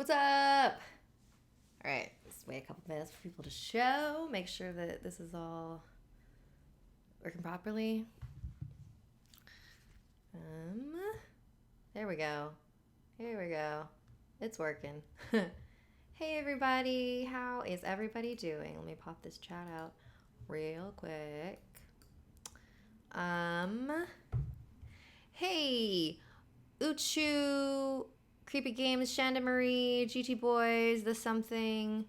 What's up? All right, let's wait a couple minutes for people to show. Make sure that this is all working properly. There we go. Here we go. It's working. Hey everybody, how is everybody doing? Let me pop this chat out real quick. Hey, Uchu, Creepy Games, Shanda Marie, GT Boys, The Something.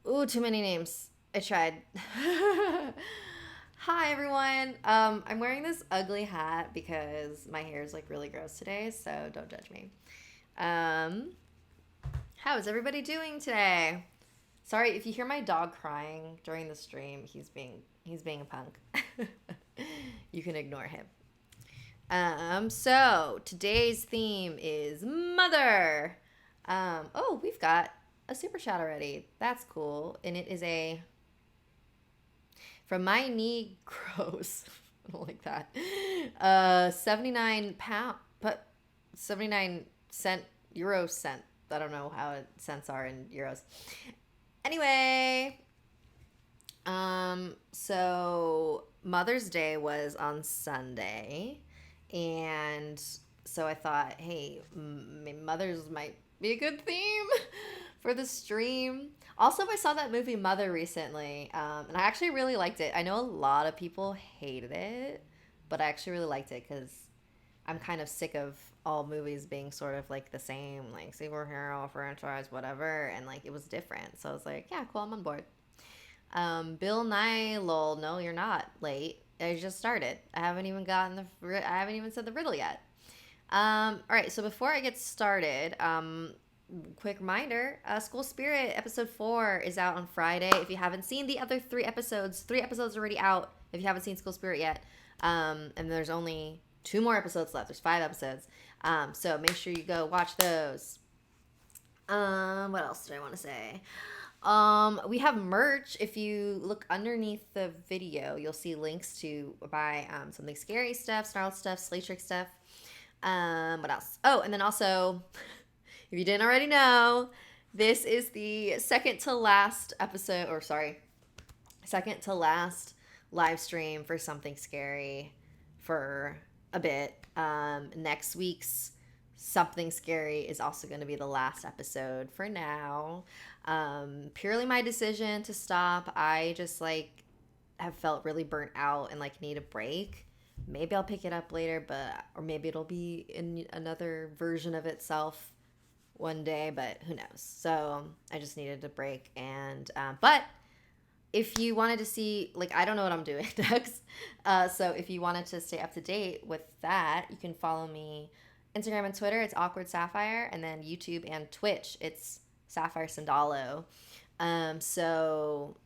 Ooh, too many names. I tried. Hi everyone. I'm wearing this ugly hat because my hair is like really gross today, so don't judge me. How is everybody doing today? Sorry if you hear my dog crying during the stream. He's being a punk. You can ignore him. So today's theme is mother. Oh, we've got a super chat already. That's cool. And it is from my knee gross. I don't like that. 79 pound, but 79 cent, euro cent. I don't know how cents are in euros. Anyway, so Mother's Day was on Sunday, and so I thought, hey, mothers might be a good theme for the stream. Also, I saw that movie Mother recently, and I actually really liked it. I know a lot of people hated it, but I actually really liked it because I'm kind of sick of all movies being sort of like the same, like superhero franchise, whatever, and like it was different. So I was like, yeah, cool, I'm on board. Bill Nye, lol, no, you're not late. I just started. I haven't even said the riddle yet. All right, so before I get started, quick reminder, School Spirit episode 4 is out on Friday. If you haven't seen the other 3 episodes are already out if you haven't seen School Spirit yet. And there's only 2 more episodes left. There's 5 episodes. So make sure you go watch those. What else did I want to say? We have merch. If you look underneath the video, you'll see links to buy Something Scary stuff, Snarled stuff, Slay Trick stuff. What else? Oh, and then also, if you didn't already know, this is the second to last live stream for Something Scary for a bit. Next week's Something Scary is also going to be the last episode for now. Purely my decision to stop. I just have felt really burnt out and need a break. Maybe I'll pick it up later, or maybe it'll be in another version of itself one day, but who knows. So I just needed a break. And but if you wanted to see, I don't know what I'm doing next. So if you wanted to stay up to date with that, you can follow me Instagram and Twitter. It's Awkward Sapphire. And then YouTube and Twitch, it's Sapphire Sandalo. So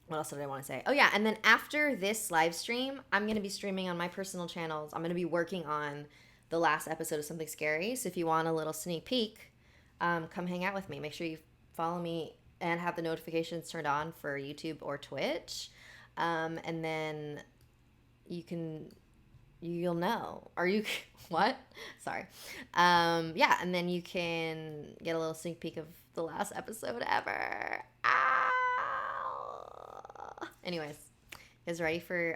what else did I want to say? Oh yeah, and then after this live stream, I'm going to be streaming on my personal channels. I'm going to be working on the last episode of Something Scary. So if you want a little sneak peek, come hang out with me. Make sure you follow me and have the notifications turned on for YouTube or Twitch. And then you'll know. Are you, what? Sorry. Yeah, and then you can get a little sneak peek of the last episode ever. Anyways, you guys ready for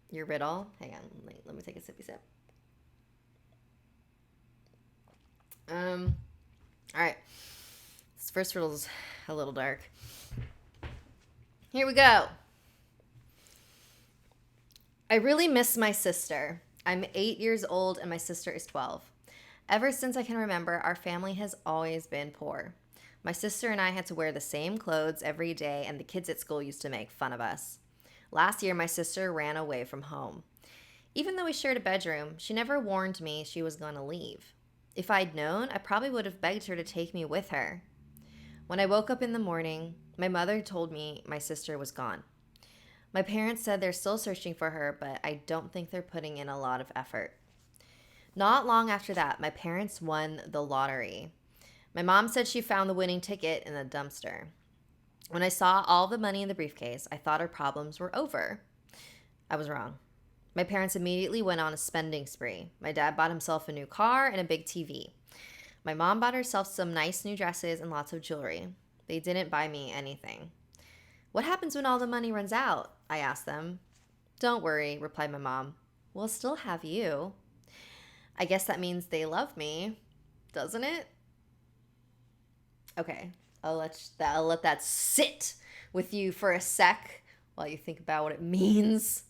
your riddle? Hang on, let me take a sippy sip. All right. This first riddle's a little dark. Here we go. I really miss my sister. I'm 8 years old and my sister is 12. Ever since I can remember, our family has always been poor. My sister and I had to wear the same clothes every day, and the kids at school used to make fun of us. Last year, my sister ran away from home. Even though we shared a bedroom, she never warned me she was going to leave. If I'd known, I probably would have begged her to take me with her. When I woke up in the morning, my mother told me my sister was gone. My parents said they're still searching for her, but I don't think they're putting in a lot of effort. Not long after that, my parents won the lottery. My mom said she found the winning ticket in the dumpster. When I saw all the money in the briefcase, I thought our problems were over. I was wrong. My parents immediately went on a spending spree. My dad bought himself a new car and a big TV. My mom bought herself some nice new dresses and lots of jewelry. They didn't buy me anything. What happens when all the money runs out? I asked them. Don't worry, replied my mom. We'll still have you. I guess that means they love me, doesn't it? Okay, I'll let that sit with you for a sec while you think about what it means.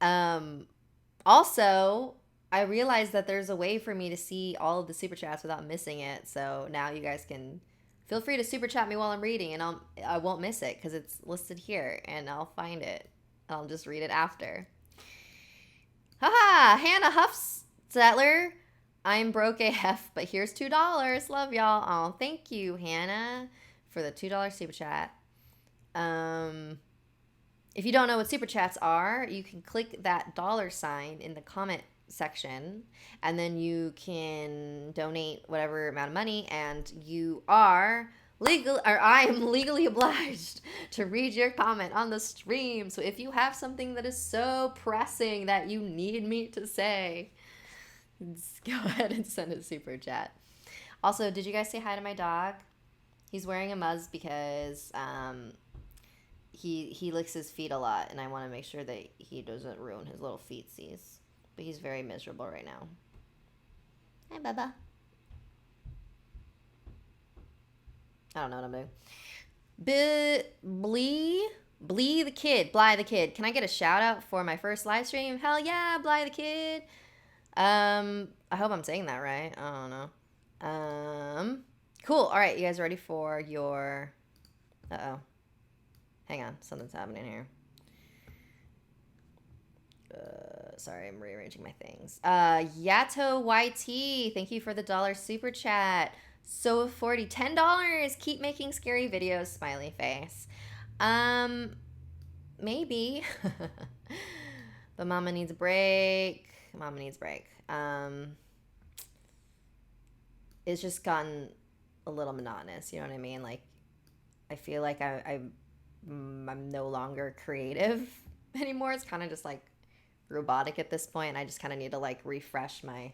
Also, I realized that there's a way for me to see all of the super chats without missing it. So now you guys can feel free to super chat me while I'm reading, and I won't miss it because it's listed here, and I'll find it. I'll just read it after. Haha, Hannah Huffstetler. I'm broke AF, but here's $2. Love y'all. Oh, thank you, Hannah, for the $2 super chat. If you don't know what super chats are, you can click that $ in the comment section, and then you can donate whatever amount of money, and you are I am legally obliged to read your comment on the stream. So if you have something that is so pressing that you need me to say, go ahead and send a super chat. Also, did you guys say hi to my dog? He's wearing a muzz because he licks his feet a lot, and I want to make sure that he doesn't ruin his little feetsies. But he's very miserable right now. Hi, Bubba. I don't know what I'm doing. Blee the kid. Bly the kid. Can I get a shout out for my first live stream? Hell yeah, Bly the kid. I hope I'm saying that right. I don't know. Cool. All right, you guys ready for your... Uh-oh. Hang on. Something's happening here. Sorry, I'm rearranging my things. Yato YT, thank you for the $1 super chat. So 40, $10. Keep making scary videos, smiley face. Maybe. But mama needs a break. It's just gotten a little monotonous, you know what I mean? Like, I feel like I'm no longer creative anymore. It's kind of just like robotic at this point. I just kind of need to like refresh my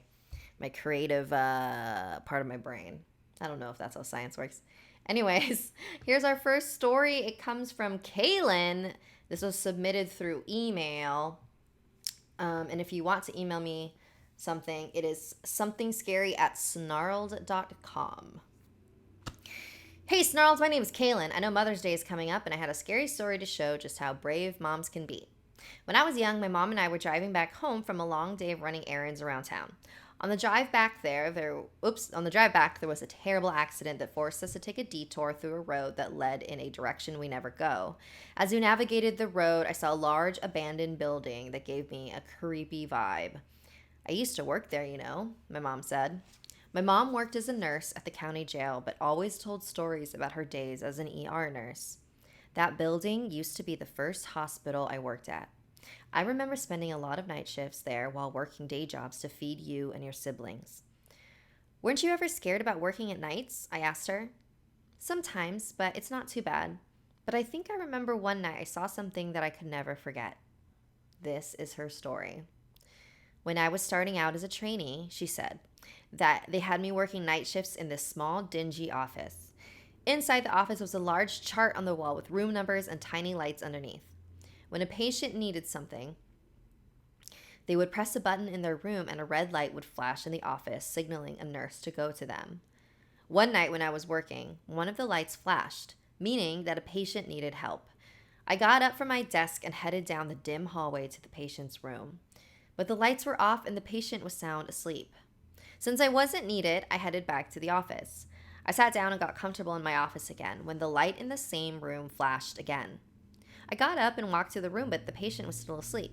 creative part of my brain. I don't know if that's how science works. Anyways, here's our first story. It comes from Kailyn. This was submitted through email. And if you want to email me something, it is SomethingScary@snarled.com. Hey Snarled, my name is Kailyn. I know Mother's Day is coming up, and I had a scary story to show just how brave moms can be. When I was young, my mom and I were driving back home from a long day of running errands around town. On the drive back there was a terrible accident that forced us to take a detour through a road that led in a direction we never go. As we navigated the road, I saw a large abandoned building that gave me a creepy vibe. I used to work there, you know, my mom said. My mom worked as a nurse at the county jail, but always told stories about her days as an ER nurse. That building used to be the first hospital I worked at. I remember spending a lot of night shifts there while working day jobs to feed you and your siblings. Weren't you ever scared about working at nights? I asked her. Sometimes, but it's not too bad. But I think I remember one night I saw something that I could never forget. This is her story. When I was starting out as a trainee, she said, that they had me working night shifts in this small, dingy office. Inside the office was a large chart on the wall with room numbers and tiny lights underneath. When a patient needed something, they would press a button in their room and a red light would flash in the office, signaling a nurse to go to them. One night when I was working, one of the lights flashed, meaning that a patient needed help. I got up from my desk and headed down the dim hallway to the patient's room. But the lights were off and the patient was sound asleep. Since I wasn't needed, I headed back to the office. I sat down and got comfortable in my office again when the light in the same room flashed again. I got up and walked to the room, but the patient was still asleep.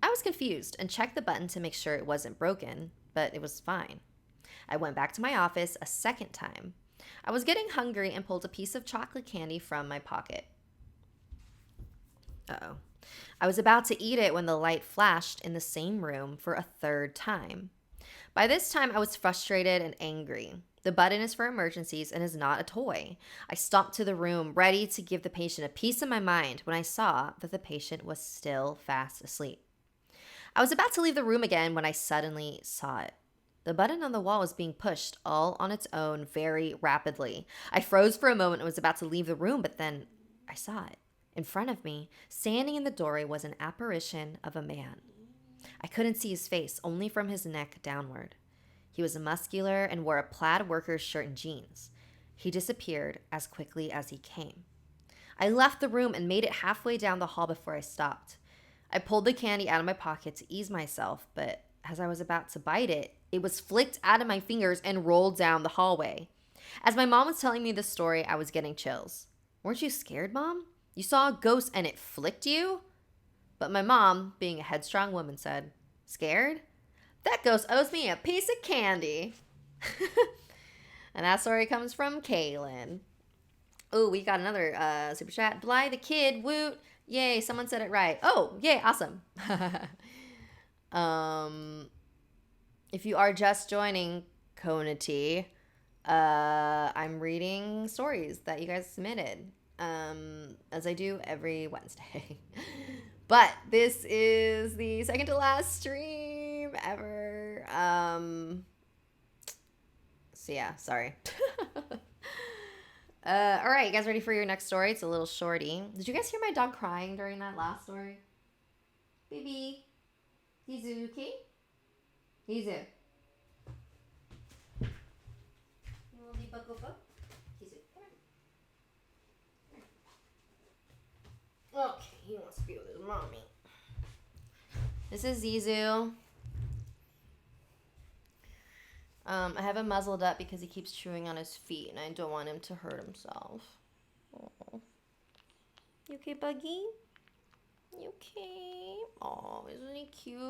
I was confused and checked the button to make sure it wasn't broken, but it was fine. I went back to my office a second time. I was getting hungry and pulled a piece of chocolate candy from my pocket. Uh-oh. I was about to eat it when the light flashed in the same room for a third time. By this time, I was frustrated and angry. The button is for emergencies and is not a toy. I stomped to the room, ready to give the patient a piece of my mind when I saw that the patient was still fast asleep. I was about to leave the room again when I suddenly saw it. The button on the wall was being pushed all on its own very rapidly. I froze for a moment and was about to leave the room, but then I saw it. In front of me, standing in the doorway, was an apparition of a man. I couldn't see his face, only from his neck downward. He was muscular and wore a plaid worker's shirt and jeans. He disappeared as quickly as he came. I left the room and made it halfway down the hall before I stopped. I pulled the candy out of my pocket to ease myself, but as I was about to bite it, it was flicked out of my fingers and rolled down the hallway. As my mom was telling me this story, I was getting chills. Weren't you scared, Mom? You saw a ghost and it flicked you? But my mom, being a headstrong woman, said, scared? That ghost owes me a piece of candy. And that story comes from Kailyn. Oh, we got another super chat. Bly the kid, woot. Yay, someone said it right. Oh, yay, awesome. If you are just joining Konati, I'm reading stories that you guys submitted, as I do every Wednesday. But this is the second to last stream ever. So yeah, sorry. All right, you guys ready for your next story? It's a little shorty. Did you guys hear my dog crying during that last story? Baby. Hizu, okay? Hizu. You want to be Hizu, come here. Okay, he wants to be with his mommy. This is Zizu. I have him muzzled up because he keeps chewing on his feet, and I don't want him to hurt himself. Oh. You okay, Buggy? You okay? Oh, isn't he cute?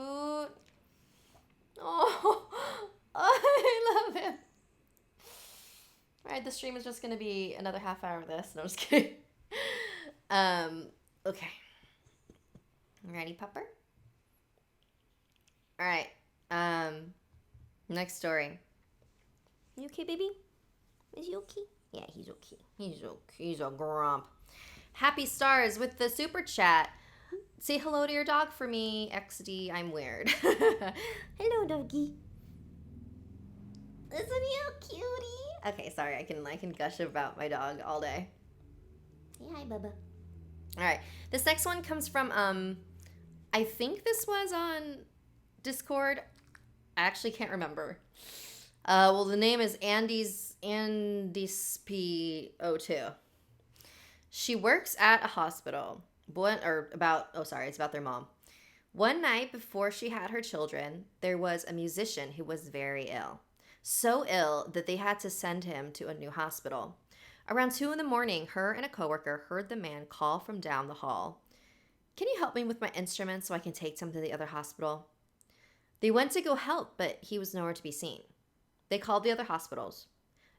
Oh, I love him. All right, the stream is just going to be another half hour of this. No, I'm just kidding. Okay. Ready, pupper? All right. Next story. You okay, baby? Is he okay? Yeah, he's okay. He's okay. He's a grump. Happy Stars with the super chat. Say hello to your dog for me, XD. I'm weird. Hello, doggy. Isn't he a cutie? Okay, sorry. I can gush about my dog all day. Say hi, Bubba. All right. This next one comes from I think this was on Discord. I actually can't remember. Well, the name is Andy's P02. She works at a hospital. It's about their mom. One night before she had her children, there was a musician who was very ill. So ill that they had to send him to a new hospital. Around 2 a.m, her and a coworker heard the man call from down the hall. Can you help me with my instruments so I can take them to the other hospital? They went to go help, but he was nowhere to be seen. They called the other hospitals.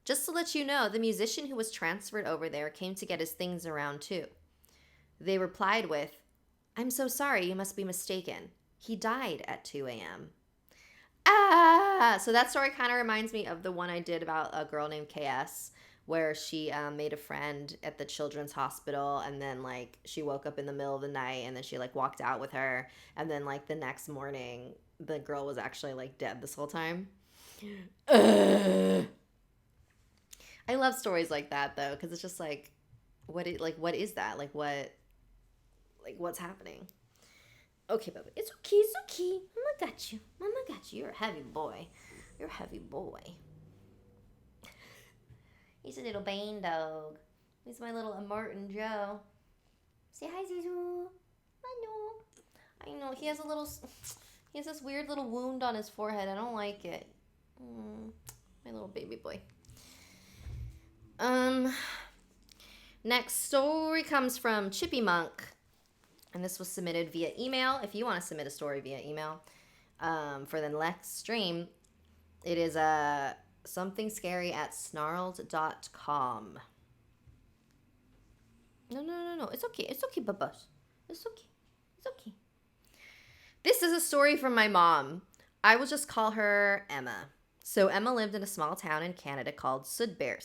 Just to let you know, the musician who was transferred over there came to get his things around too. They replied with, I'm so sorry, you must be mistaken. He died at 2 a.m. So that story kind of reminds me of the one I did about a girl named KS, where she made a friend at the children's hospital, and then like she woke up in the middle of the night, and then she like walked out with her, and then like the next morning the girl was actually like dead this whole time. I love stories like that though, because it's just like what is that, what's happening? Okay, Bubba, it's okay. Mama got you. You're a heavy boy. He's a little Bane dog. He's my little Martin Joe. Say hi, Zizu. I know. He has this weird little wound on his forehead. I don't like it. My little baby boy. Next story comes from Chippy Monk, and this was submitted via email. If you want to submit a story via email for the next stream, it is SomethingScary@snarled.com. No. It's okay, Bubba. It's okay. This is a story from my mom. I will just call her Emma. So Emma lived in a small town in Canada called Sudbury.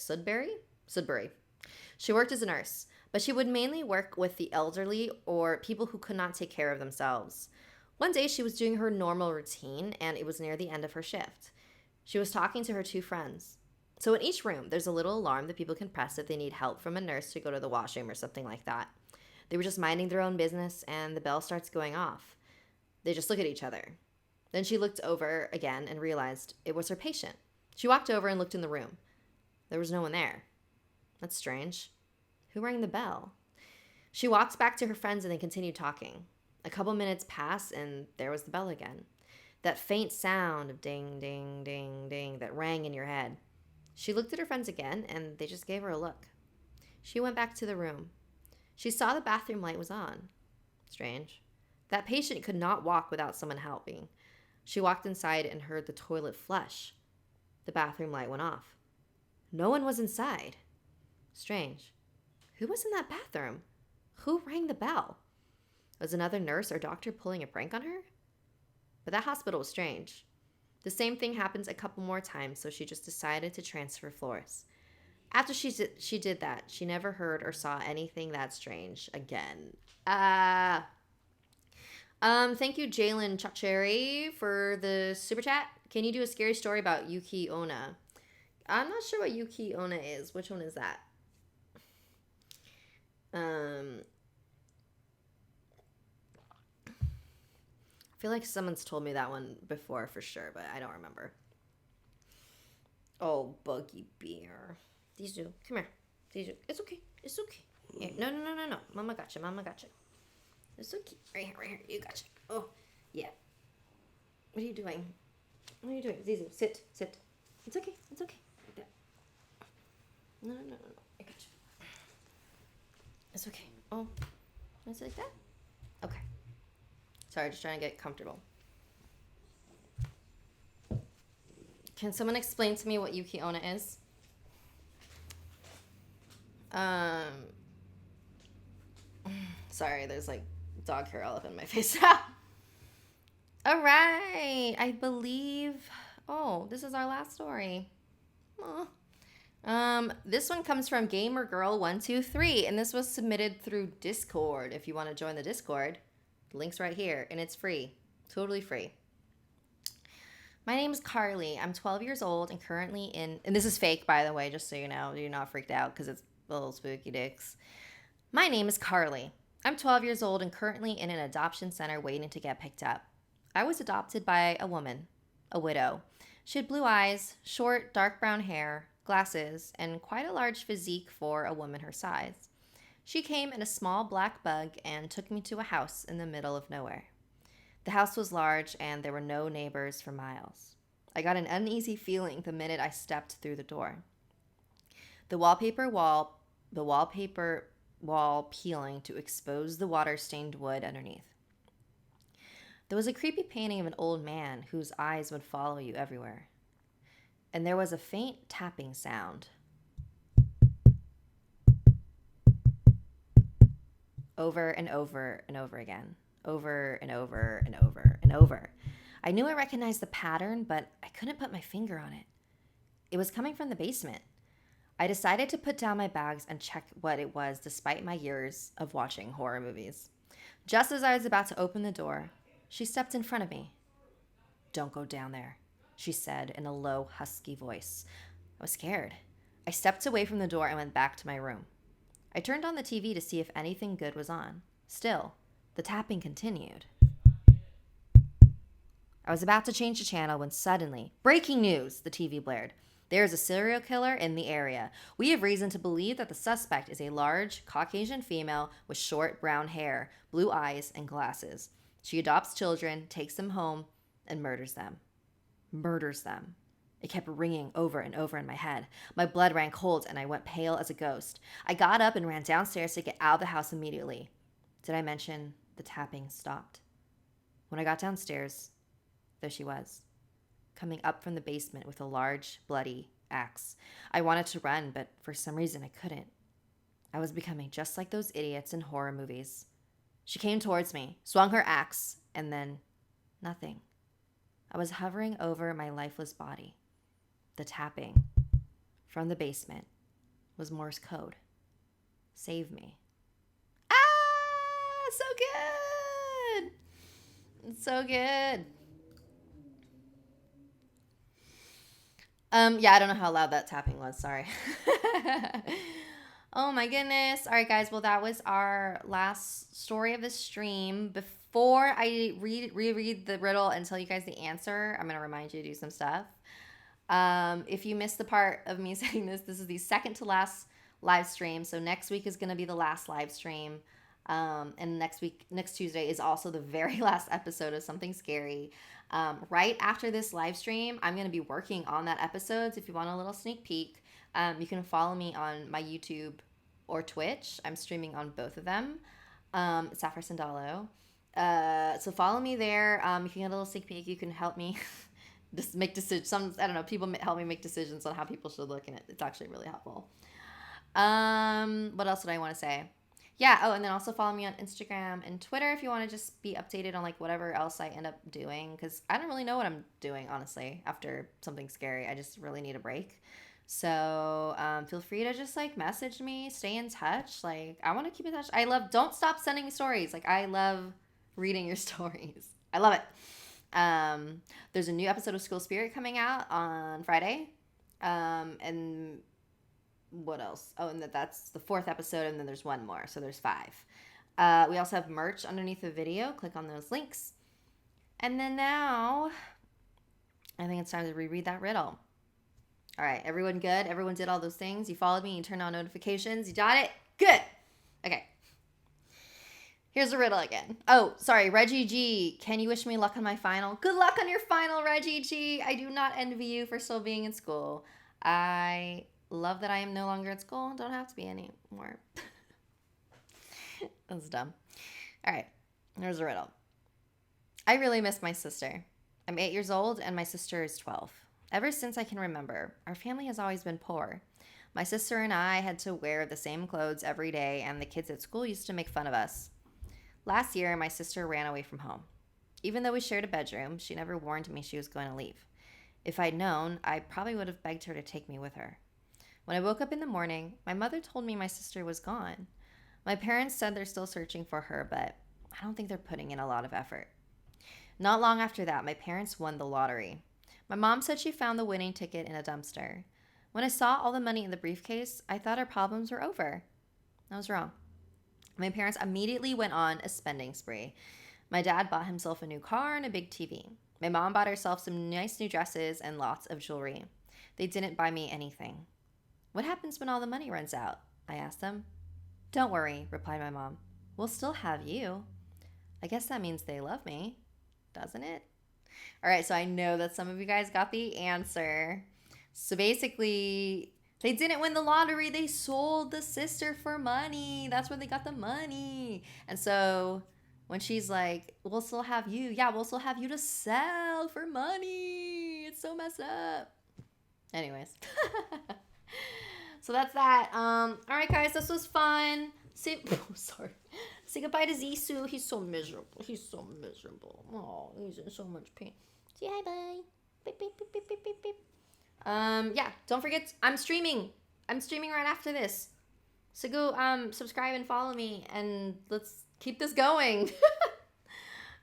She worked as a nurse, but she would mainly work with the elderly or people who could not take care of themselves. One day she was doing her normal routine, and it was near the end of her shift. She was talking to her two friends. So in each room, there's a little alarm that people can press if they need help from a nurse to go to the washroom or something like that. They were just minding their own business, and the bell starts going off. They just look at each other. Then she looked over again and realized it was her patient. She walked over and looked in the room. There was no one there. That's strange. Who rang the bell? She walked back to her friends and they continued talking. A couple minutes passed and there was the bell again. That faint sound of ding, ding, ding, ding that rang in your head. She looked at her friends again and they just gave her a look. She went back to the room. She saw the bathroom light was on. Strange. That patient could not walk without someone helping. She walked inside and heard the toilet flush. The bathroom light went off. No one was inside. Strange. Who was in that bathroom? Who rang the bell? Was another nurse or doctor pulling a prank on her? But that hospital was strange. The same thing happens a couple more times, so she just decided to transfer floors. After she did that, she never heard or saw anything that strange again. Thank you, Jalen Chacheri, for the super chat. Can you do a scary story about Yuki Onna? I'm not sure what Yuki Onna is. Which one is that? I feel like someone's told me that one before for sure, but I don't remember. Oh, Buggy Bear. Dizu, come here. Dizu, it's okay. It's okay. Here. No. Mama gotcha. It's okay. Right here. You gotcha. Oh, yeah. What are you doing? Zizu, sit. It's okay. Like that. No. I gotcha. It's okay. Oh, is it like that? Okay. Sorry, just trying to get comfortable. Can someone explain to me what Yuki Onna is? Sorry, there's like dog hair all up in my face. All right, I believe. Oh, this is our last story. This one comes from GamerGirl123, and this was submitted through Discord. If you want to join the Discord, the link's right here, and it's free, totally free. My name is Carly. I'm 12 years old and currently in, and this is fake, by the way, just so you know, you're not freaked out because it's little spooky dicks. My name is Carly. I'm 12 years old and currently in an adoption center waiting to get picked up. I was adopted by a woman, a widow. She had blue eyes, short, dark brown hair, glasses, and quite a large physique for a woman her size. She came in a small black bug and took me to a house in the middle of nowhere. The house was large and there were no neighbors for miles. I got an uneasy feeling the minute I stepped through the door. The wallpaper wall peeling to expose the water-stained wood underneath. There was a creepy painting of an old man whose eyes would follow you everywhere. And there was a faint tapping sound. Over and over and over again. Over and over and over and over. I knew I recognized the pattern, but I couldn't put my finger on it. It was coming from the basement. I decided to put down my bags and check what it was despite my years of watching horror movies. Just as I was about to open the door, she stepped in front of me. "Don't go down there," she said in a low, husky voice. I was scared. I stepped away from the door and went back to my room. I turned on the TV to see if anything good was on. Still, the tapping continued. I was about to change the channel when suddenly, breaking news, the TV blared. There is a serial killer in the area. We have reason to believe that the suspect is a large, Caucasian female with short brown hair, blue eyes, and glasses. She adopts children, takes them home, and murders them. Murders them. It kept ringing over and over in my head. My blood ran cold and I went pale as a ghost. I got up and ran downstairs to get out of the house immediately. Did I mention the tapping stopped? When I got downstairs, there she was, coming up from the basement with a large, bloody axe. I wanted to run, but for some reason I couldn't. I was becoming just like those idiots in horror movies. She came towards me, swung her axe, and then nothing. I was hovering over my lifeless body. The tapping from the basement was Morse code. Save me. Ah, so good. It's so good. Yeah, I don't know how loud that tapping was. Sorry. Oh my goodness. All right, guys. Well, that was our last story of the stream. Before I reread the riddle and tell you guys the answer, I'm going to remind you to do some stuff. If you missed the part of me saying this is the second to last live stream. So next week is going to be the last live stream. And next Tuesday is also the very last episode of Something Scary. Right after this live stream, I'm going to be working on that episode. So if you want a little sneak peek, you can follow me on my YouTube or Twitch. I'm streaming on both of them. It's Sapphire Sandalo. So follow me there. You can get a little sneak peek. You can help me just make decisions. I don't know. People help me make decisions on how people should look, and it's actually really helpful. What else did I want to say? Yeah. Oh, and then also follow me on Instagram and Twitter if you want to just be updated on like whatever else I end up doing, because I don't really know what I'm doing, honestly, after Something Scary. I just really need a break. So feel free to just like message me, stay in touch. Like, I want to keep in touch. Don't stop sending me stories. Like, I love reading your stories. I love it. There's a new episode of School Spirit coming out on Friday. And what else? Oh, and that's the 4th episode, and then there's one more. So there's 5. We also have merch underneath the video. Click on those links. And then now, I think it's time to reread that riddle. All right, everyone good? Everyone did all those things? You followed me, you turned on notifications, you got it? Good. Okay. Here's the riddle again. Oh, sorry, Reggie G. Can you wish me luck on my final? Good luck on your final, Reggie G. I do not envy you for still being in school. I love that I am no longer at school and don't have to be anymore. That's dumb. All right, here's the riddle. I really miss my sister. I'm 8 years old and my sister is 12. Ever since I can remember, our family has always been poor. My sister and I had to wear the same clothes every day, and the kids at school used to make fun of us. Last year, my sister ran away from home. Even though we shared a bedroom, she never warned me she was going to leave. If I'd known, I probably would have begged her to take me with her. When I woke up in the morning, my mother told me my sister was gone. My parents said they're still searching for her, but I don't think they're putting in a lot of effort. Not long after that, my parents won the lottery. My mom said she found the winning ticket in a dumpster. When I saw all the money in the briefcase, I thought our problems were over. I was wrong. My parents immediately went on a spending spree. My dad bought himself a new car and a big TV. My mom bought herself some nice new dresses and lots of jewelry. They didn't buy me anything. What happens when all the money runs out? I asked them. Don't worry, replied my mom. We'll still have you. I guess that means they love me, doesn't it? All right, so I know that some of you guys got the answer. So basically, they didn't win the lottery. They sold the sister for money. That's where they got the money. And so when she's like, we'll still have you. Yeah, we'll still have you to sell for money. It's so messed up. Anyways. So that's that. All right, guys, this was fun. Say goodbye to Zissou. He's so miserable. Oh, he's in so much pain. Say hi, bye. Beep, beep, beep, beep, beep, beep, beep. Yeah, don't forget, I'm streaming right after this. So go subscribe and follow me, and let's keep this going.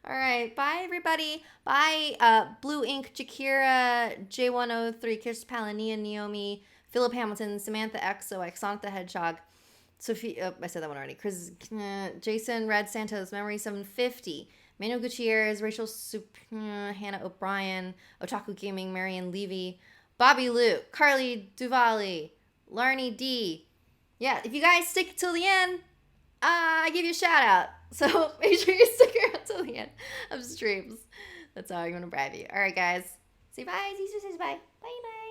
All right, bye everybody. Bye Blue Ink, Jakira, J103, Kirsten Palania, Naomi, Philip Hamilton, Samantha XO, Sonic the Hedgehog, Sophie, I said that one already. Chris, Jason, Red Santos, Memory 750, Manuel Gutierrez, Rachel Hannah O'Brien, Otaku Gaming, Marion Levy, Bobby Luke, Carly Duvali, Larnie D. Yeah, if you guys stick till the end, I give you a shout out. So make sure you stick around till the end of streams. That's how I'm going to bribe you. All right, guys. Say bye. Zissou says bye. Bye, bye.